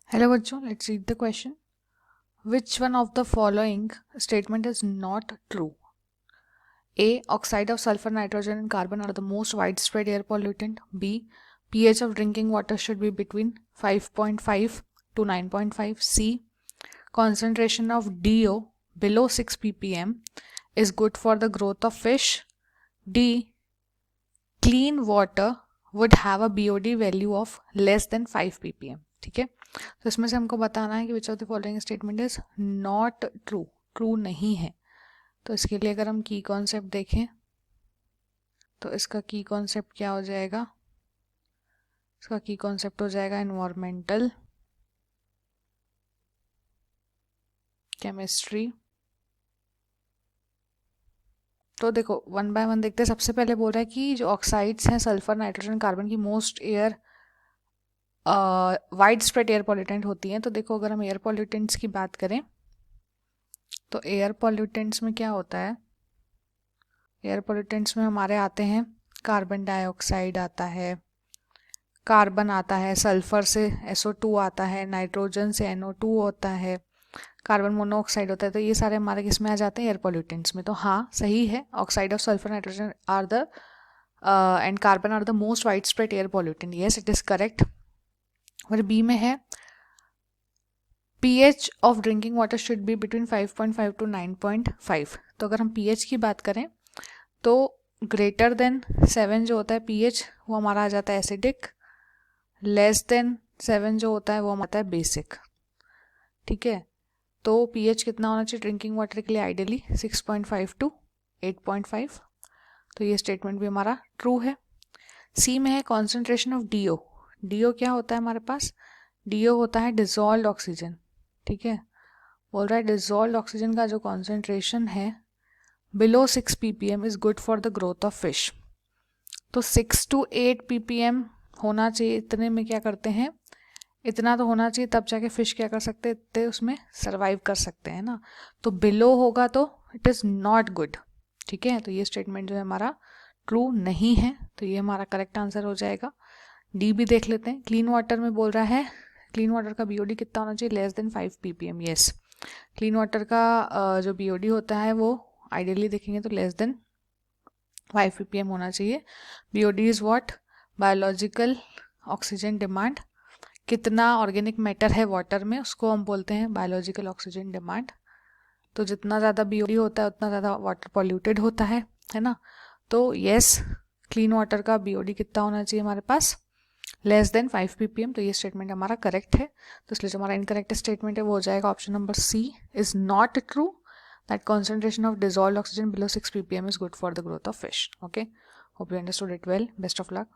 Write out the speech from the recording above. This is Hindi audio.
Hello बच्चों, let's read the question. Which one of the following statement is not true? A. Oxide of sulfur, nitrogen and carbon are the most widespread air pollutant. B. pH of drinking water should be between 5.5 to 9.5. C. Concentration of DO below 6 ppm is good for the growth of fish. D. Clean water would have a BOD value of less than 5 ppm. ठीक है, तो इसमें से हमको बताना है कि which of the following statement is not true, true नहीं है. तो इसके लिए अगर हम की कॉन्सेप्ट देखें तो इसका की कॉन्सेप्ट क्या हो जाएगा? इसका की कॉन्सेप्ट हो जाएगा एनवायरमेंटल केमिस्ट्री. तो देखो वन बाय वन देखते हैं. सबसे पहले बोल रहा है कि जो ऑक्साइड्स हैं सल्फर, नाइट्रोजन, कार्बन की most air wide spread air pollutant होती हैं. तो देखो अगर हम एयर पॉल्यूटेंट्स की बात करें तो एयर पॉल्यूटेंट्स में क्या होता है? एयर पॉल्यूटेंट्स में हमारे आते हैं कार्बन डाइऑक्साइड आता है, कार्बन आता है, सल्फर से SO2 आता है, नाइट्रोजन से NO2 होता है, कार्बन मोनोऑक्साइड होता है. तो ये सारे हमारे किस में आ जाते हैं? एयर पॉल्यूटेंट्स में. तो हाँ सही है, oxide of sulphur, nitrogen are the and carbon are the most widespread air pollutant. Yes it is correct. और बी में है pH of drinking water should be between 5.5 to 9.5. तो अगर हम pH की बात करें तो ग्रेटर देन 7 जो होता है pH वो हमारा आ जाता है एसिडिक, लेस देन 7 जो होता है वो आता है बेसिक. ठीक है, तो pH कितना होना चाहिए ड्रिंकिंग वाटर के लिए? Ideally 6.5 to 8.5. तो ये स्टेटमेंट भी हमारा ट्रू है. सी में है कॉन्सेंट्रेशन ऑफ DO. DO क्या होता है हमारे पास? DO होता है डिजॉल्व्ड ऑक्सीजन. ठीक है, बोल रहा है डिजॉल्व्ड ऑक्सीजन का जो कॉन्सेंट्रेशन है below 6 ppm is good for the growth of fish. तो 6 to 8 ppm होना चाहिए. इतने में क्या करते हैं? इतना तो होना चाहिए तब जाके फिश क्या कर सकते हैं, इतने उसमें सर्वाइव कर सकते हैं ना. तो बिलो होगा तो इट इज़ नॉट गुड. ठीक है, तो ये स्टेटमेंट जो है हमारा ट्रू नहीं है. तो ये हमारा करेक्ट आंसर हो जाएगा. डी भी देख लेते हैं. क्लीन वाटर में बोल रहा है क्लीन वाटर का BOD कितना होना चाहिए? Less than 5 ppm. Yes, clean water का जो BOD होता है वो आइडियली देखेंगे तो लेस देन 5 ppm होना चाहिए. BOD is what? Biological oxygen demand. कितना ऑर्गेनिक मैटर है वाटर में उसको हम बोलते हैं बायोलॉजिकल ऑक्सीजन डिमांड. तो जितना ज़्यादा BOD होता है उतना ज़्यादा वाटर पॉल्यूटेड होता है ना. तो यस, क्लीन वाटर का BOD कितना होना चाहिए हमारे पास? Less than 5 ppm. तो ये स्टेटमेंट हमारा करेक्ट है. तो इसलिए जो हमारा इनकरेक्ट स्टेटमेंट है वो हो जाएगा option number C is not true, that concentration of dissolved oxygen below 6 ppm is good for the growth of fish. Okay, hope you understood it well. Best of luck.